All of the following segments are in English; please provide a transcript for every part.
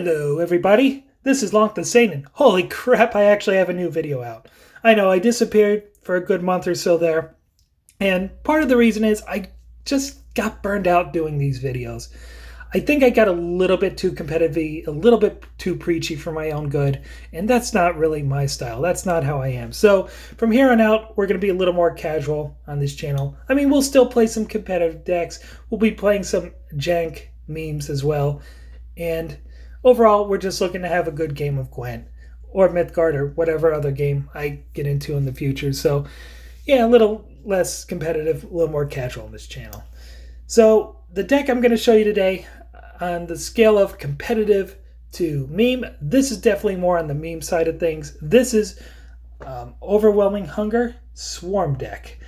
Hello everybody, this is Lonk the Saint, and holy crap, I actually have a new video out. I know, I disappeared for a good month or so there, and part of the reason is I just got burned out doing these videos. I think I got a little bit too competitive, a little bit too preachy for my own good, and that's not really my style. That's not how I am. So from here on out, we're going to be a little more casual on this channel. I mean, we'll still play some competitive decks. We'll be playing some jank memes as well, and overall, we're just looking to have a good game of Gwent or Mythgard or whatever other game I get into in the future. So yeah, a little less competitive, a little more casual on this channel. So the deck I'm going to show you today, on the scale of competitive to meme, this is definitely more on the meme side of things. This is Overwhelming Hunger Swarm deck.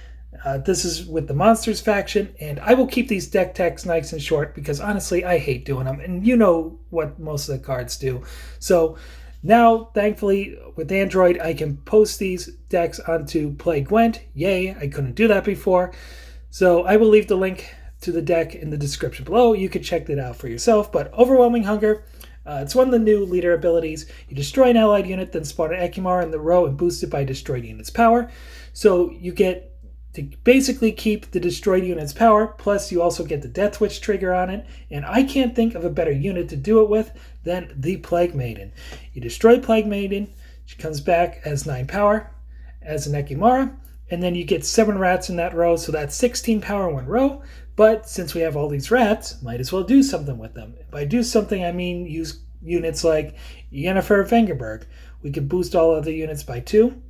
This is with the Monsters faction, and I will keep these deck techs nice and short because honestly I hate doing them, and you know what most of the cards do. So now thankfully with Android I can post these decks onto Play Gwent. Yay, I couldn't do that before. So I will leave the link to the deck in the description below. You can check that out for yourself. But Overwhelming Hunger, it's one of the new leader abilities. You destroy an allied unit, then spawn an Ekimar in the row and boost it by destroyed unit's power. So you get to basically keep the destroyed unit's power, plus you also get the Death Witch trigger on it, and I can't think of a better unit to do it with than the Plague Maiden. You destroy Plague Maiden, she comes back as 9 power, as an Ekimara, and then you get 7 rats in that row, so that's 16 power in one row. But since we have all these rats, might as well do something with them. By do something, I mean use units like Yennefer Vengerberg. We could boost all other units by 2.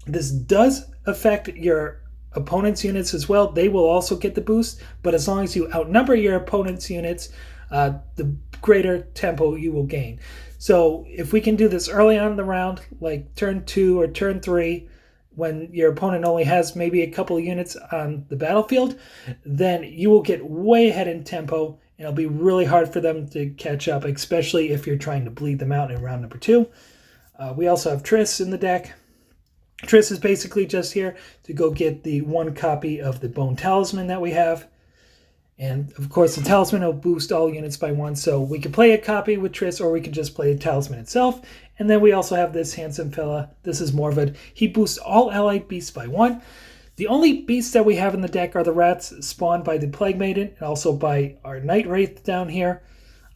This does affect your opponent's units as well. They will also get the boost, but as long as you outnumber your opponent's units, the greater tempo you will gain. So if we can do this early on in the round, like turn 2 or turn 3, when your opponent only has maybe a couple of units on the battlefield, then you will get way ahead in tempo, and it'll be really hard for them to catch up, especially if you're trying to bleed them out in round number 2. We also have Triss in the deck. Triss is basically just here to go get the 1 copy of the Bone Talisman that we have. And of course the Talisman will boost all units by 1, so we can play a copy with Triss, or we can just play the Talisman itself. And then we also have this handsome fella. This is Morvad. He boosts all allied beasts by 1. The only beasts that we have in the deck are the rats spawned by the Plague Maiden and also by our Night Wraith down here.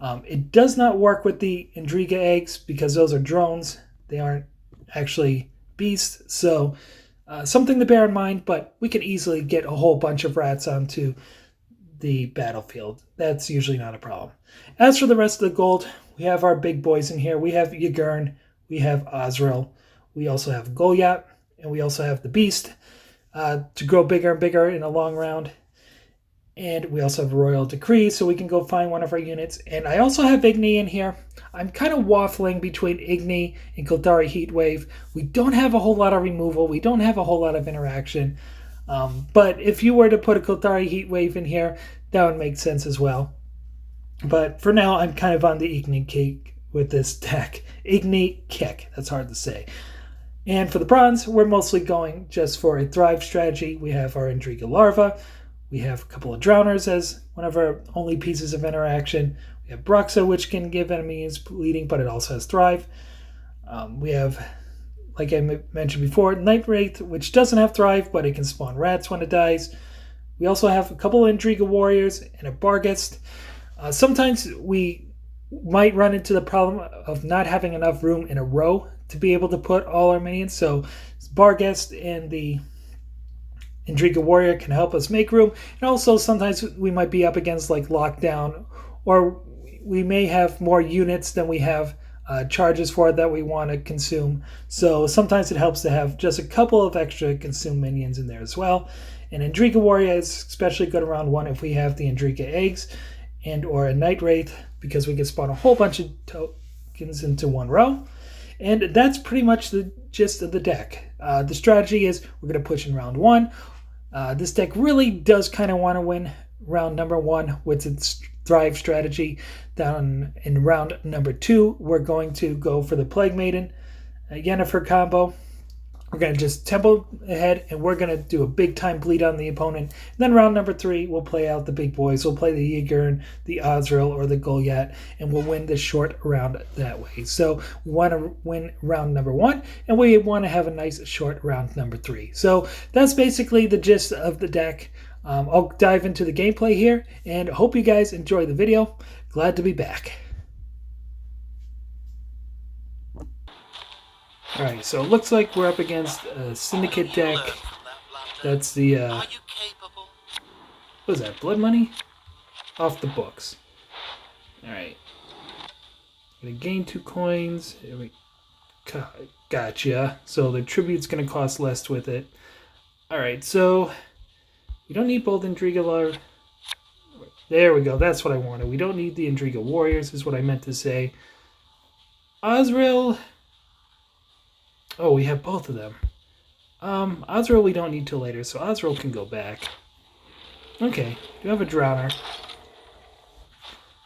It does not work with the Indriga eggs because those are drones. They aren't actually beasts, so something to bear in mind, but we could easily get a whole bunch of rats onto the battlefield. That's usually not a problem. As for the rest of the gold, we have our big boys in here. We have Yagurn, we have Osril, we also have Goliath, and we also have the Beast to grow bigger and bigger in a long round. And we also have Royal Decree, so we can go find one of our units. And I also have Igni in here. I'm kind of waffling between Igni and Kildari Heatwave. We don't have a whole lot of removal. We don't have a whole lot of interaction. But if you were to put a Kildari Heatwave in here, that would make sense as well. But for now, I'm kind of on the Igni kick with this deck. Igni kick. That's hard to say. And for the bronze, we're mostly going just for a Thrive strategy. We have our Indriga Larva. We have a couple of Drowners as one of our only pieces of interaction. We have Bruxa, which can give enemies bleeding, but it also has Thrive. We have, like I mentioned before, Night Wraith, which doesn't have Thrive, but it can spawn rats when it dies. We also have a couple of Indriga Warriors and a Barghest. Sometimes we might run into the problem of not having enough room in a row to be able to put all our minions, so Barghest and the Indriga Warrior can help us make room. And also sometimes we might be up against like Lockdown, or we may have more units than we have charges for that we want to consume. So sometimes it helps to have just a couple of extra consume minions in there as well. And Indriga Warrior is especially good around 1 if we have the Indriga eggs and or a Night Wraith, because we can spawn a whole bunch of tokens into 1 row. And that's pretty much the gist of the deck. The strategy is we're going to push in round 1. This deck really does kind of want to win round number 1 with its Thrive strategy. Down in round number 2, we're going to go for the Plague Maiden, Yennefer combo. We're going to just tempo ahead, and we're going to do a big-time bleed on the opponent. And then round number 3, we'll play out the big boys. We'll play the Yigurn, the Azrael, or the Goliath, and we'll win the short round that way. So we want to win round number 1, and we want to have a nice short round number 3. So that's basically the gist of the deck. I'll dive into the gameplay here, and hope you guys enjoy the video. Glad to be back. Alright, so it looks like we're up against a Syndicate deck. That's the, what was that, Blood Money? Off the books. Alright. Gonna gain 2 coins. Gotcha. So the tribute's gonna cost less with it. Alright, so we don't need both Intriga Larva. There we go, that's what I wanted. We don't need the Intriga Warriors, is what I meant to say. Azrael. Oh, we have both of them. Azrael we don't need till later, so Azrael can go back. Okay, you have a Drowner. I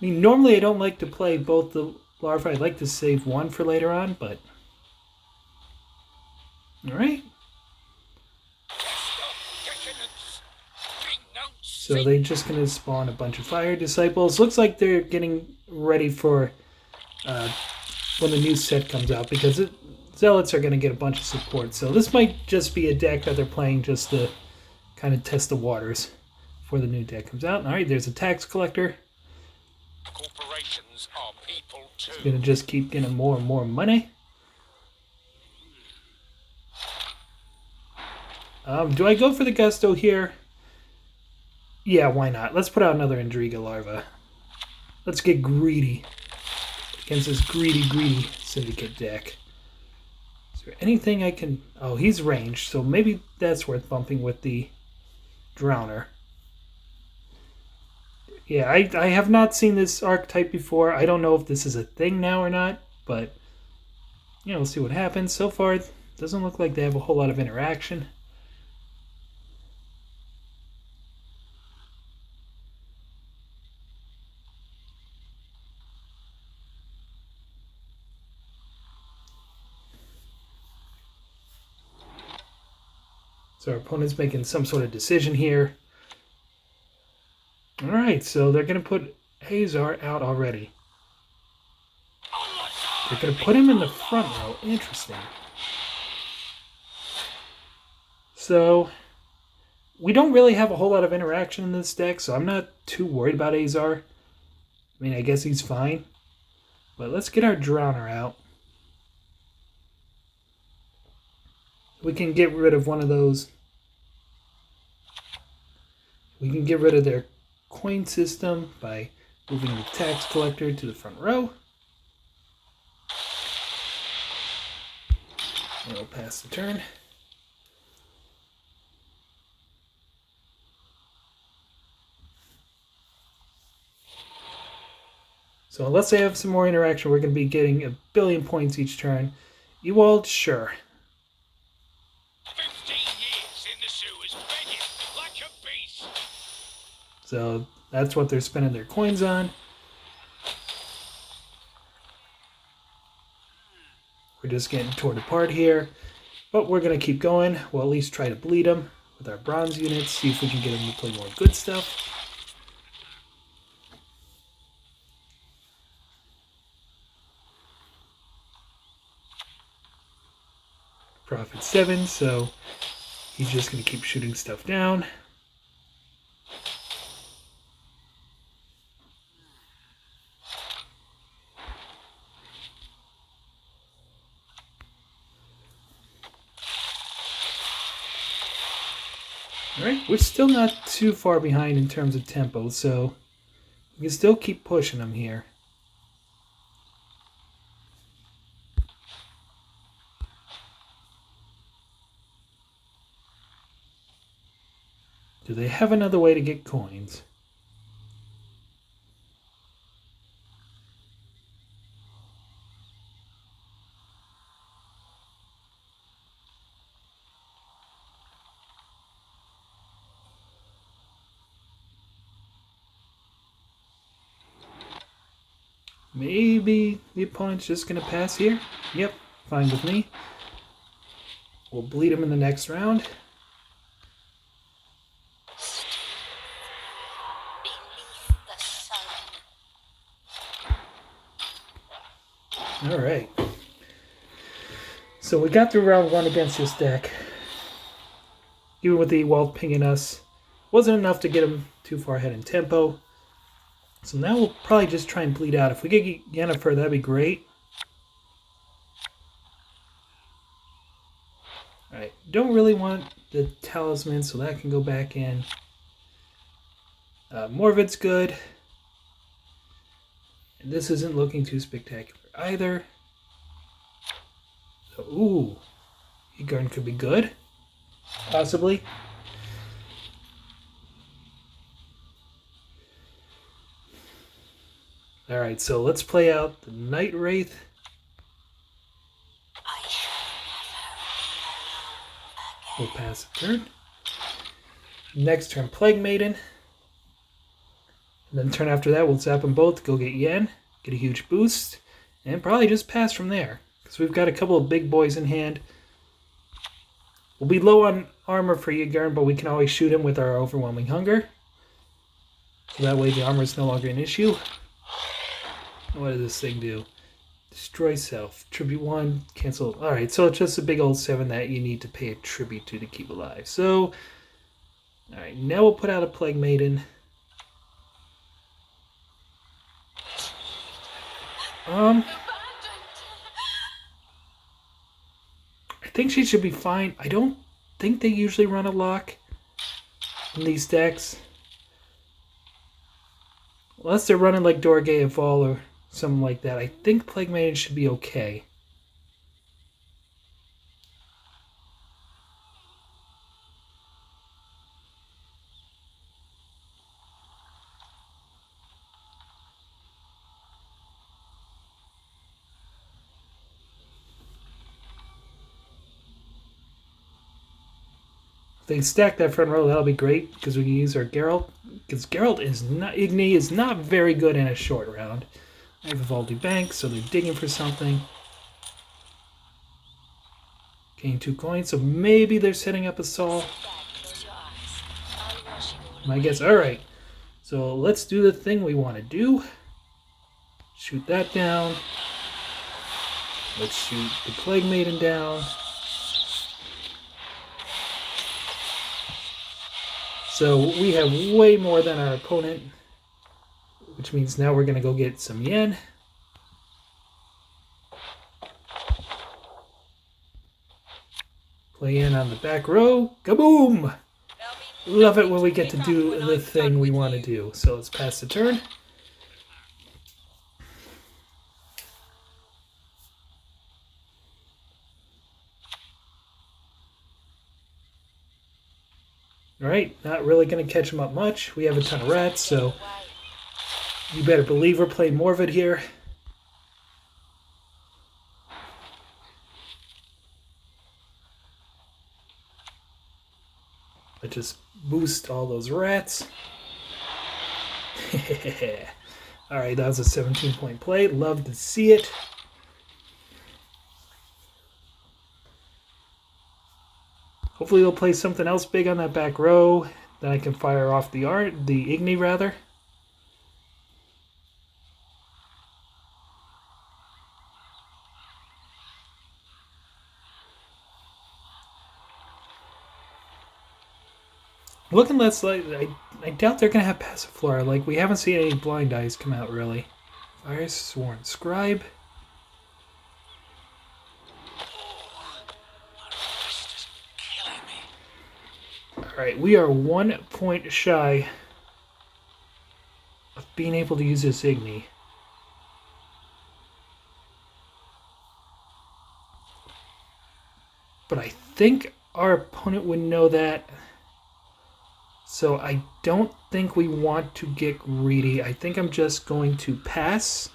mean, normally I don't like to play both the larvae. I'd like to save one for later on, but... Alright. So they're just going to spawn a bunch of Fire Disciples. Looks like they're getting ready for when the new set comes out, because Zealots are going to get a bunch of support. So this might just be a deck that they're playing just to kind of test the waters before the new deck comes out. Alright, there's a Tax Collector. Corporations are people too. It's going to just keep getting more and more money. Do I go for the Gusto here? Yeah, why not? Let's put out another Intriga Larva. Let's get greedy against this greedy Syndicate deck. Is there anything I can... Oh, he's ranged, so maybe that's worth bumping with the Drowner. Yeah, I have not seen this archetype before. I don't know if this is a thing now or not, but, you know, we'll see what happens. So far, it doesn't look like they have a whole lot of interaction. So our opponent's making some sort of decision here. Alright, so they're going to put Azar out already. They're going to put him in the front row. Interesting. So, we don't really have a whole lot of interaction in this deck, so I'm not too worried about Azar. I mean, I guess he's fine. But let's get our Drowner out. We can get rid of one of those. We can get rid of their coin system by moving the Tax Collector to the front row. And we'll pass the turn. So unless they have some more interaction, we're going to be getting 1 billion points each turn. Ewald, sure. 15 years in the sewers, begging like a beast. So that's what they're spending their coins on. We're just getting torn apart here. But we're going to keep going. We'll at least try to bleed them with our bronze units. See if we can get them to play more good stuff. Profit 7, so he's just going to keep shooting stuff down. Alright, we're still not too far behind in terms of tempo, so we can still keep pushing them here. Do they have another way to get coins? Maybe the opponent's just going to pass here? Yep, fine with me. We'll bleed him in the next round. Alright. So we got through round 1 against this deck. Even with the Walt pinging us, wasn't enough to get him too far ahead in tempo. So now we'll probably just try and bleed out. If we get Yennefer, that'd be great. Alright, don't really want the Talisman, so that can go back in. Morvid's good. And this isn't looking too spectacular either. So, ooh, Egarn could be good. Possibly. Alright, so let's play out the Night Wraith. We'll pass a turn. Next turn, Plague Maiden. And then turn after that, we'll zap them both, go get Yen, get a huge boost, and probably just pass from there. Because we've got a couple of big boys in hand. We'll be low on armor for Egarn, but we can always shoot him with our Overwhelming Hunger. So that way the armor is no longer an issue. What does this thing do? Destroy self. Tribute 1. Cancel. Alright, so it's just a big old 7 that you need to pay a tribute to keep alive. So, alright, now we'll put out a Plague Maiden. I think she should be fine. I don't think they usually run a lock in these decks. Unless they're running like Dorgay of Vol or something like that. I think Plague Maiden should be okay. If they stack that front row, that'll be great because we can use our Geralt. Because Geralt is not, Igni is not very good in a short round. I have a Vivaldi Bank, so they're digging for something. Gain 2 coins, so maybe they're setting up a Saul. My guess. Alright, so let's do the thing we want to do. Shoot that down. Let's shoot the Plague Maiden down. So we have way more than our opponent, which means now we're going to go get some Yen. Play in on the back row. Kaboom! Love it when we get to do the thing we want to do. So let's pass the turn. Alright, not really going to catch him up much. We have a ton of rats, so you better believe we're playing Morvid here. Let's just boost all those rats. Alright, that was a 17-point play. Love to see it. Hopefully they'll play something else big on that back row. Then I can fire off the Igni rather. Looking less like I doubt they're gonna have Passiflora. Like we haven't seen any blind eyes come out really. Fire Sworn Scribe. Alright, we are 1 point shy of being able to use this Igni. But I think our opponent would know that. So I don't think we want to get greedy. I think I'm just going to pass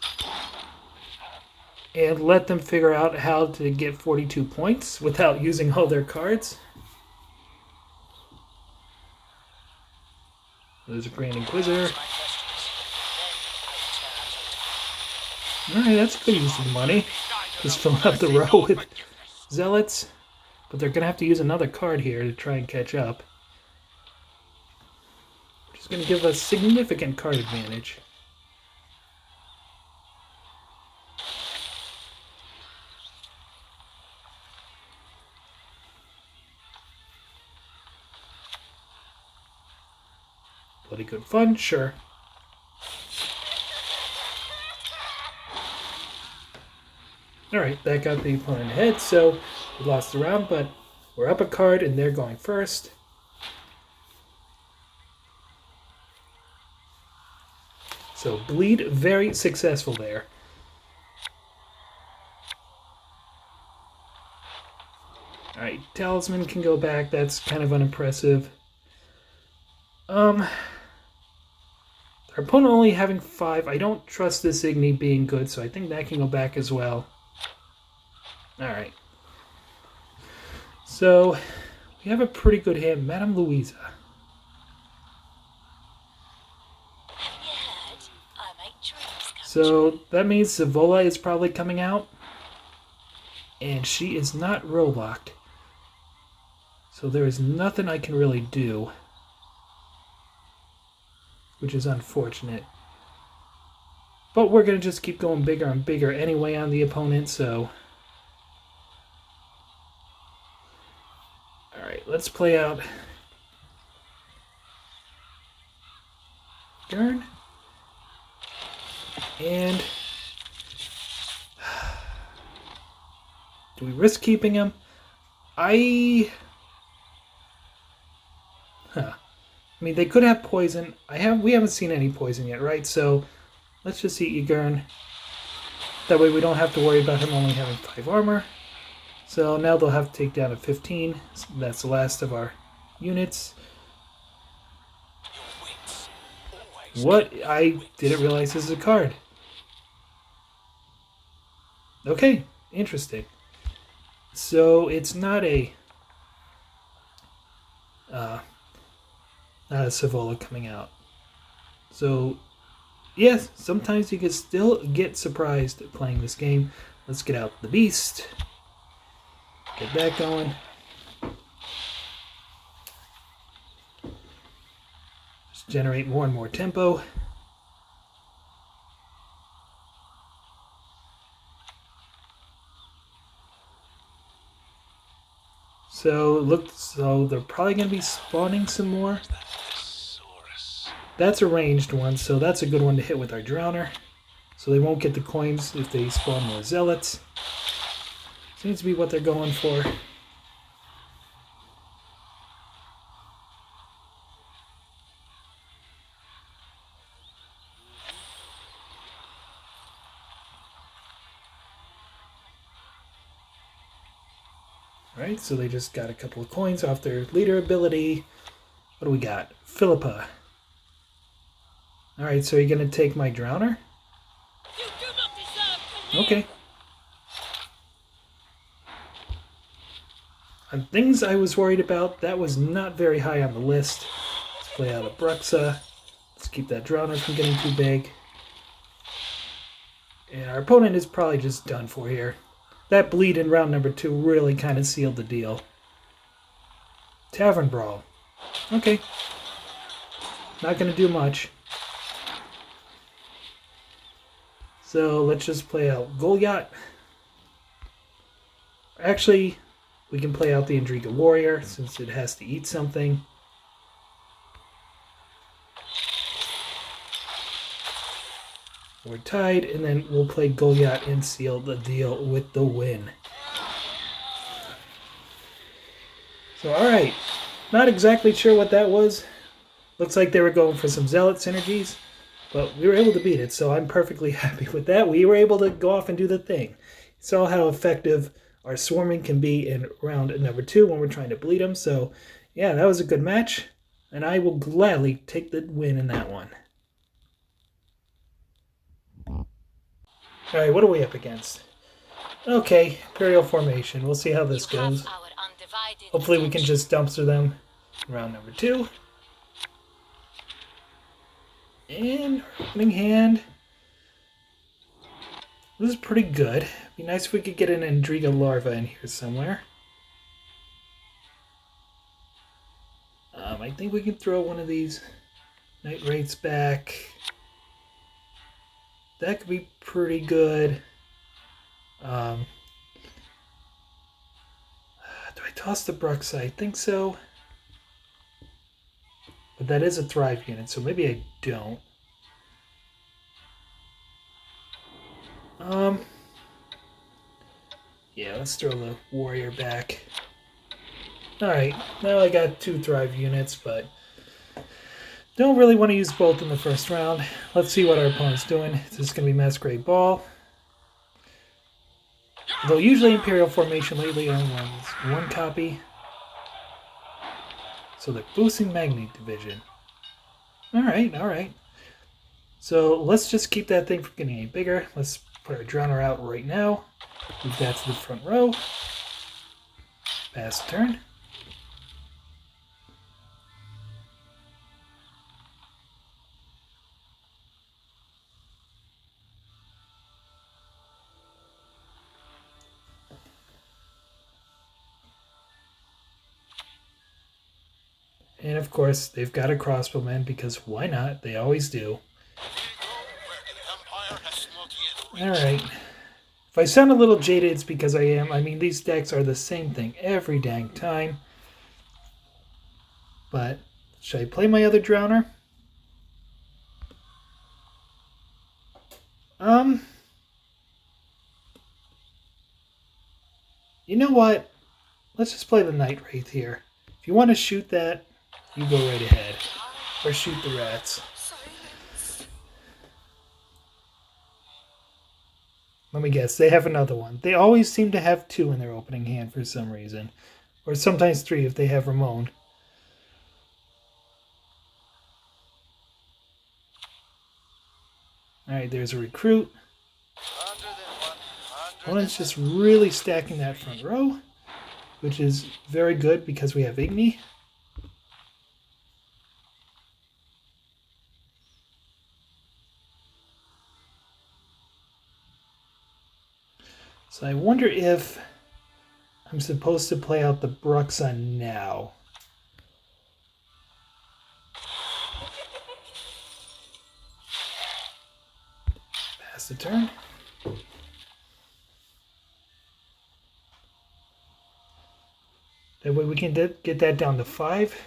and let them figure out how to get 42 points without using all their cards. There's a Grand Inquisitor. Alright, that's a good use of money. Just filling up the row with Zealots. But they're going to have to use another card here to try and catch up. Which is going to give us significant card advantage. Bloody good fun, sure. Alright, that got the opponent ahead, so we lost the round, but we're up a card and they're going first. So bleed, very successful there. Alright, Talisman can go back, that's kind of unimpressive. Our opponent only having 5, I don't trust this Igni being good, so I think that can go back as well. Alright. So, we have a pretty good hand. Madame Louisa. So, that means Zavola is probably coming out. And she is not row-locked. So there is nothing I can really do. Which is unfortunate. But we're going to just keep going bigger and bigger anyway on the opponent, so... Alright, let's play out Gurn. And do we risk keeping him? I mean, they could have poison. We haven't seen any poison yet, right? So let's just eat Gurn. That way we don't have to worry about him only having 5 armor. So now they'll have to take down a 15. That's the last of our units. What? I didn't realize this is a card. Okay, interesting. So it's not a Savola coming out. So yes, sometimes you can still get surprised playing this game. Let's get out the beast. Get that going. Just generate more and more tempo. So they're probably going to be spawning some more. That's a ranged one, so that's a good one to hit with our Drowner. So they won't get the coins if they spawn more Zealots. Seems to be what they're going for. Alright, so they just got a couple of coins off their leader ability. What do we got? Philippa. Alright, so you're going to take my Drowner? Okay. On things I was worried about, that was not very high on the list. Let's play out a Bruxa. Let's keep that Drowner from getting too big. And our opponent is probably just done for here. That bleed in round number 2 really kind of sealed the deal. Tavern Brawl. Okay. Not going to do much. So let's just play out Goliath. Actually, we can play out the Indriga Warrior since it has to eat something. We're tied, and then we'll play Goliath and seal the deal with the win. So, alright. Not exactly sure what that was. Looks like they were going for some Zealot synergies, but we were able to beat it, so I'm perfectly happy with that. We were able to go off and do the thing. Saw how effective our swarming can be in round number 2 when we're trying to bleed them. So, yeah, that was a good match, and I will gladly take the win in that one. Alright, what are we up against? Okay, Imperial Formation. We'll see how this goes. Hopefully we can just dumpster them in round number 2. And opening hand. This is pretty good. Be nice if we could get an Indriga Larva in here somewhere. I think we can throw one of these Night Wraiths back. That could be pretty good. Do I toss the Bruxa? I think so. But that is a Thrive unit, so maybe I don't. Yeah, let's throw the Warrior back. Alright, now I got 2 Thrive units, but don't really want to use both in the first round. Let's see what our opponent's doing. Is this going to be Masquerade Ball? Though usually Imperial Formation lately only runs 1 copy. So they're boosting Magni Division. Alright. So let's just keep that thing from getting any bigger. Let's put our Drowner out right now. Move that to the front row. Pass turn. And of course, they've got a crossbowman because why not? They always do. Alright. If I sound a little jaded, it's because I am. I mean, these decks are the same thing every dang time. But, should I play my other Drowner? You know what? Let's just play the Night Wraith here. If you want to shoot that, you go right ahead. Or shoot the rats. Let me guess, they have another one. They always seem to have 2 in their opening hand for some reason. Or sometimes 3 if they have Ramon. Alright, there's a recruit. Opponent's just really stacking that front row, which is very good because we have Igni. So I wonder if I'm supposed to play out the Bruxa now. Pass the turn. That way we can get that down to 5.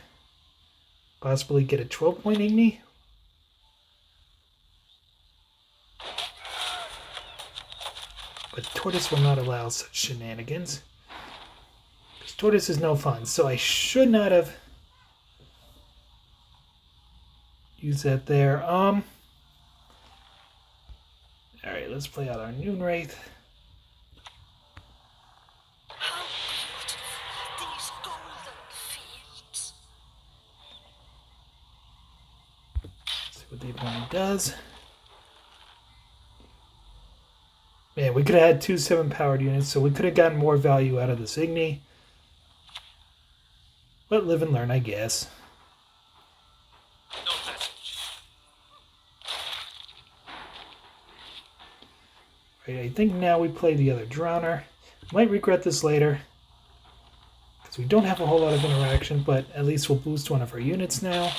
Possibly get a 12-point Igni. But Tortoise will not allow such shenanigans. Because Tortoise is no fun. So I should not have used that there. Alright, let's play out our Noon Wraith. See what the opponent does. Man, we could have had 2 7-powered units, so we could have gotten more value out of this Igni. But live and learn, I guess. Right, I think now we play the other Drowner. Might regret this later, because we don't have a whole lot of interaction, but at least we'll boost one of our units now.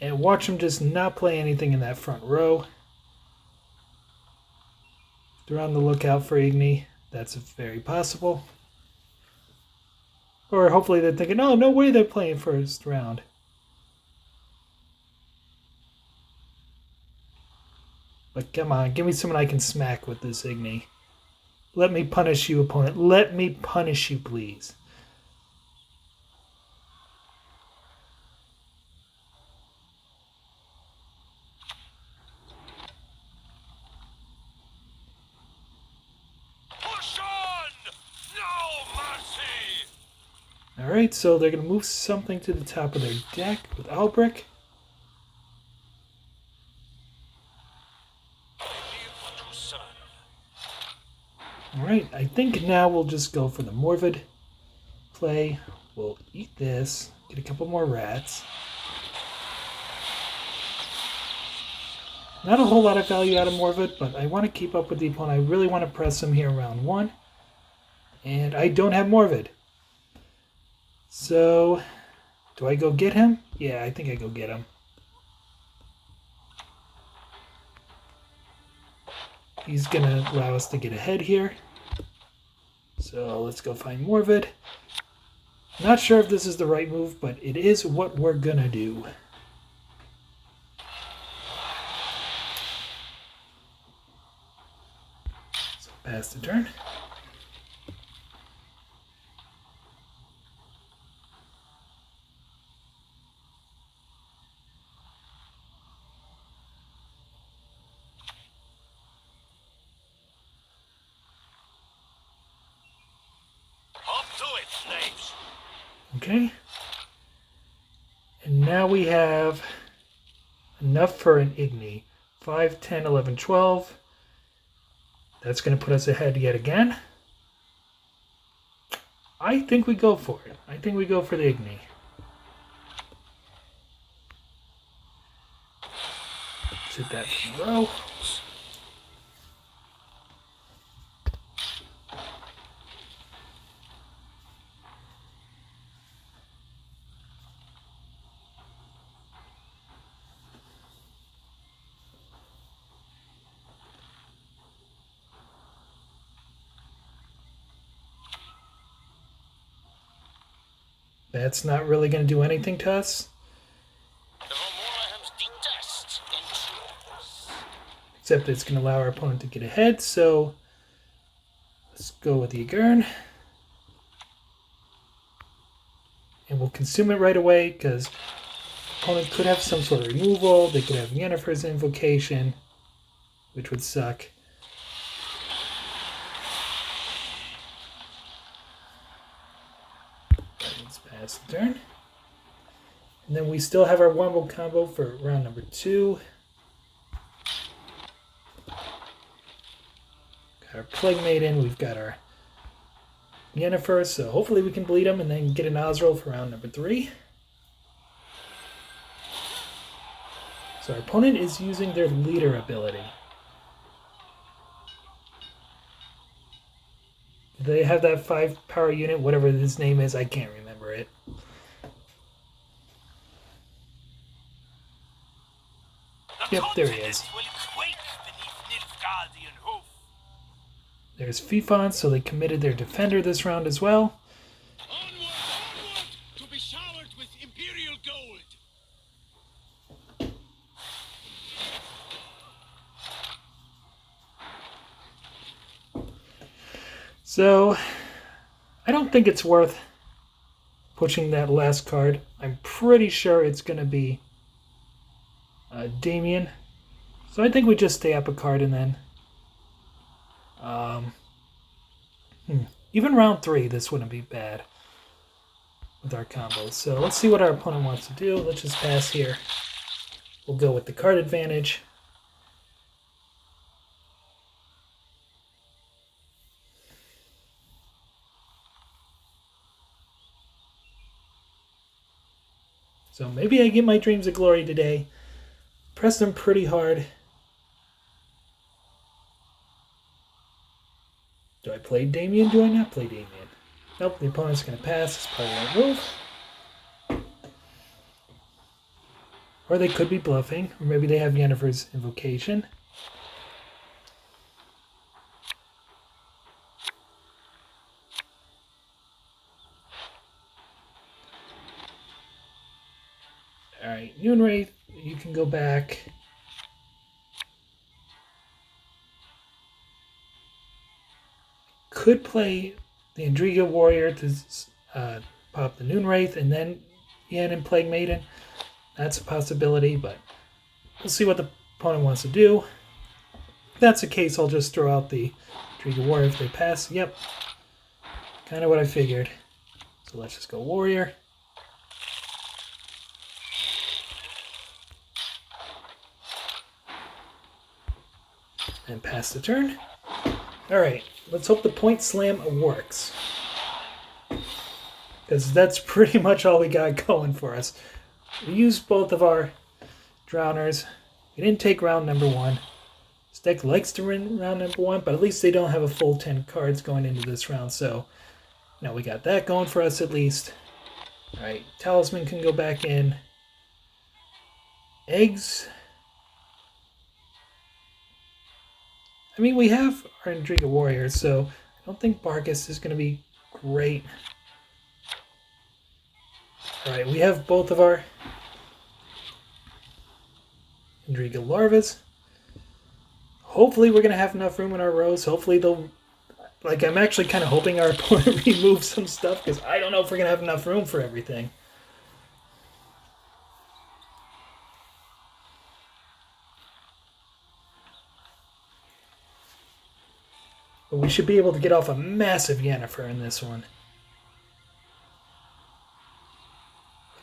And watch him just not play anything in that front row. They're on the lookout for Igni. That's very possible. Or hopefully they're thinking, oh, no way they're playing first round. But come on, give me someone I can smack with this Igni. Let me punish you, opponent. Let me punish you, please. Alright, so they're going to move something to the top of their deck with Albrecht. Alright, I think now we'll just go for the Morvid play. We'll eat this, get a couple more rats. Not a whole lot of value out of Morvid, but I want to keep up with the opponent. I really want to press him here in round 1. And I don't have Morvid. So, do I go get him? Yeah, I think I go get him. He's going to allow us to get ahead here. So let's go find Morvid. Not sure if this is the right move, but it is what we're going to do. So pass the turn. Okay. And now we have enough for an Igni. 5, 10, 11, 12. That's going to put us ahead yet again. I think we go for it. I think we go for the Igni. Let's hit that from the row. That's not really going to do anything to us. Except it's going to allow our opponent to get ahead, so let's go with the Agurn. And we'll consume it right away, because opponent could have some sort of removal, they could have Yennefer's Invocation, which would suck. Let's pass the turn. And then we still have our Wombo combo for round number 2. Got our Plague Maiden, we've got our Yennefer, so hopefully we can bleed him and then get an Ozril for round number 3. So our opponent is using their leader ability. They have that 5 power unit, whatever his name is, I can't remember it. Yep, there he is. There's Fifon, so they committed their defender this round as well. Onward, to be showered with Imperial gold. So, I don't think it's worth pushing that last card. I'm pretty sure it's going to be Damien. So I think we just stay up a card and then... Even round 3, this wouldn't be bad with our combos. So let's see what our opponent wants to do. Let's just pass here. We'll go with the card advantage. So maybe I get my Dreams of Glory today. Press them pretty hard. Do I play Damien? Do I not play Damien? Nope, the opponent's going to pass. It's probably the right move. Or they could be bluffing. Or maybe they have Yennefer's Invocation. Alright, Noonwraith, you can go back. Could play the Andriga Warrior to pop the Noonwraith and then Yen and Plague Maiden. That's a possibility, but we'll see what the opponent wants to do. If that's the case, I'll just throw out the Andriga Warrior if they pass. Yep, kind of what I figured. So let's just go Warrior. And pass the turn. Alright, let's hope the point slam works. Because that's pretty much all we got going for us. We used both of our drowners. We didn't take round number 1. This deck likes to win round number 1, but at least they don't have a full 10 cards going into this round, so now we got that going for us at least. Alright, Talisman can go back in. Eggs. I mean, we have our Intriga Warrior, so I don't think Barkus is going to be great. Alright, we have both of our Intriga Larvas. Hopefully we're going to have enough room in our rows. Hopefully they'll... Like, I'm actually kind of hoping our opponent removes some stuff, because I don't know if we're going to have enough room for everything. But we should be able to get off a massive Yennefer in this one.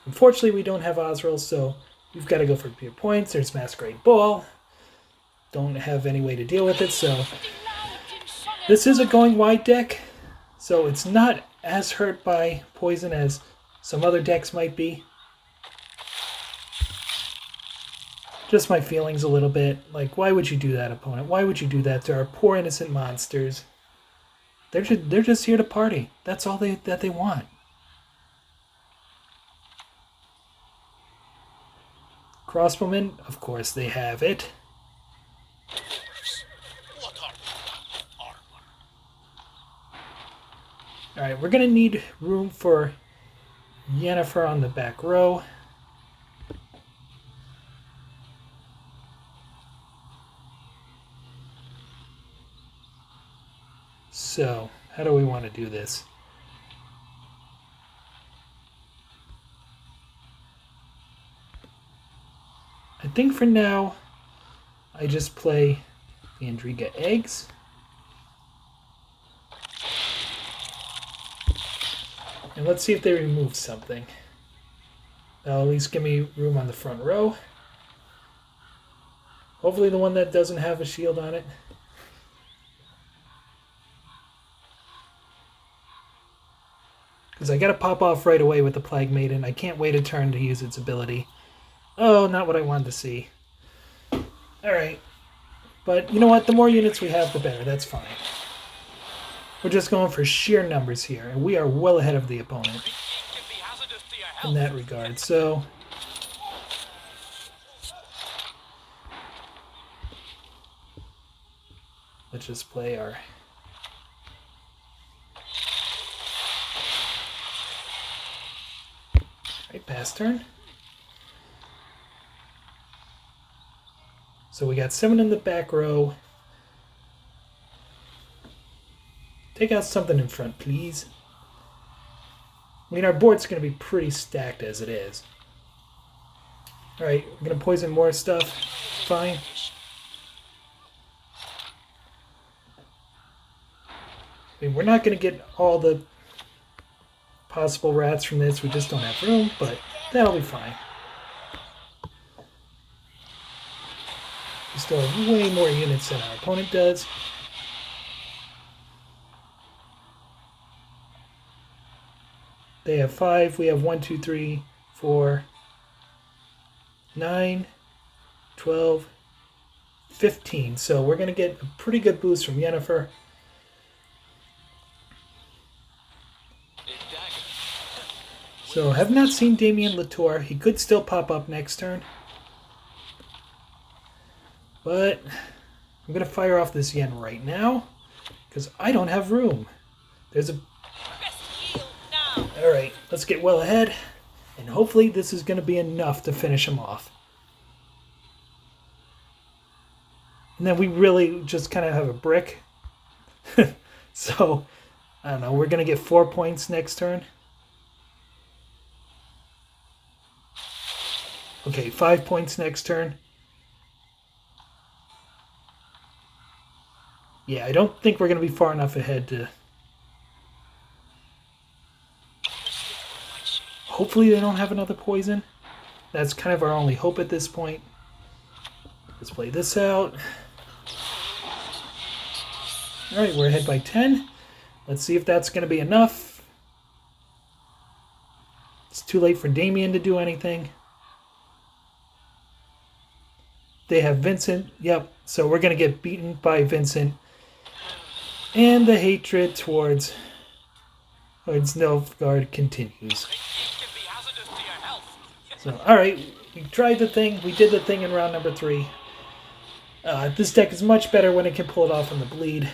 Unfortunately, we don't have Osril, so we've got to go for pure points. There's Masquerade Ball. Don't have any way to deal with it, so... This is a going wide deck, so it's not as hurt by poison as some other decks might be. Just my feelings a little bit. Like, why would you do that, opponent? Why would you do that to our poor innocent monsters? They're just here to party. That's all that they want. Crossbowmen, of course they have it. Alright, we're going to need room for Yennefer on the back row. So, how do we want to do this? I think for now, I just play the Indriga Eggs. And let's see if they remove something. That'll at least give me room on the front row. Hopefully the one that doesn't have a shield on it. Because I gotta pop off right away with the Plague Maiden. I can't wait a turn to use its ability. Oh, not what I wanted to see. Alright. But you know what? The more units we have, the better. That's fine. We're just going for sheer numbers here, and we are well ahead of the opponent in that regard. So, let's just play our... Right, pass turn. So we got 7 in the back row. Take out something in front, please. I mean, our board's going to be pretty stacked as it is. Alright, we're going to poison more stuff. Fine. I mean, we're not going to get all the possible rats from this. We just don't have room, but that'll be fine. We still have way more units than our opponent does. They have 5, we have 1, 2, 3, 4, 9, 12, 15. So we're going to get a pretty good boost from Yennefer. So have not seen Damien Latour. He could still pop up next turn. But I'm going to fire off this Yen right now because I don't have room. There's a... Alright, let's get well ahead, and hopefully this is going to be enough to finish him off. And then we really just kind of have a brick. So, I don't know, we're going to get 4 points next turn. Okay, 5 points next turn. Yeah, I don't think we're going to be far enough ahead to... Hopefully they don't have another poison. That's kind of our only hope at this point. Let's play this out. Alright, we're ahead by 10. Let's see if that's going to be enough. It's too late for Damien to do anything. They have Vincent. Yep. So we're going to get beaten by Vincent. And the hatred towards Nilfgaard continues. So, alright. We tried the thing. We did the thing in round number 3. This deck is much better when it can pull it off on the bleed.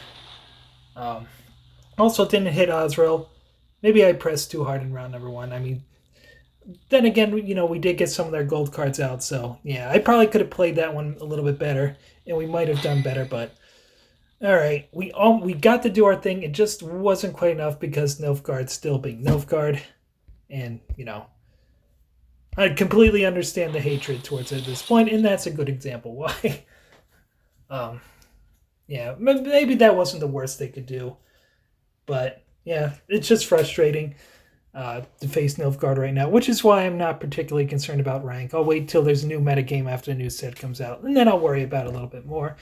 Also didn't hit Osriel. Maybe I pressed too hard in round number 1. I mean, then again, you know, we did get some of their gold cards out, so yeah, I probably could have played that one a little bit better, and we might have done better, but alright, we got to do our thing. It just wasn't quite enough because Nilfgaard still being Nilfgaard, and, you know, I completely understand the hatred towards it at this point, and that's a good example why. Yeah, maybe that wasn't the worst they could do, but yeah, it's just frustrating. To face Nilfgaard right now, which is why I'm not particularly concerned about rank. I'll wait till there's a new metagame after a new set comes out, and then I'll worry about it a little bit more.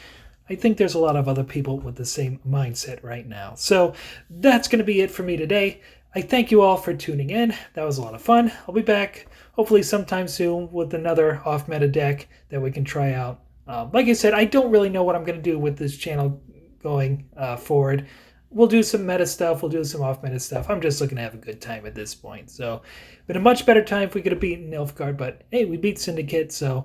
I think there's a lot of other people with the same mindset right now. So that's going to be it for me today. I thank you all for tuning in. That was a lot of fun. I'll be back hopefully sometime soon with another off-meta deck that we can try out. Like I said, I don't really know what I'm going to do with this channel going forward. We'll do some meta stuff. We'll do some off-meta stuff. I'm just looking to have a good time at this point. So, been a much better time if we could have beaten Nilfgaard, but hey, we beat Syndicate, so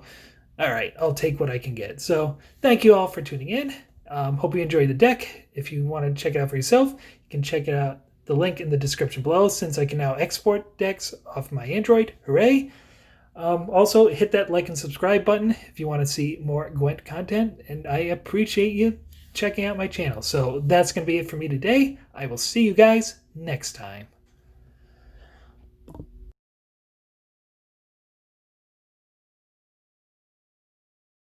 all right, I'll take what I can get. So, thank you all for tuning in. Hope you enjoyed the deck. If you want to check it out for yourself, you can check it out. The link in the description below, since I can now export decks off my Android. Hooray! Also, hit that like and subscribe button if you want to see more Gwent content, and I appreciate you checking out my channel. So that's going to be it for me today. I will see you guys next time.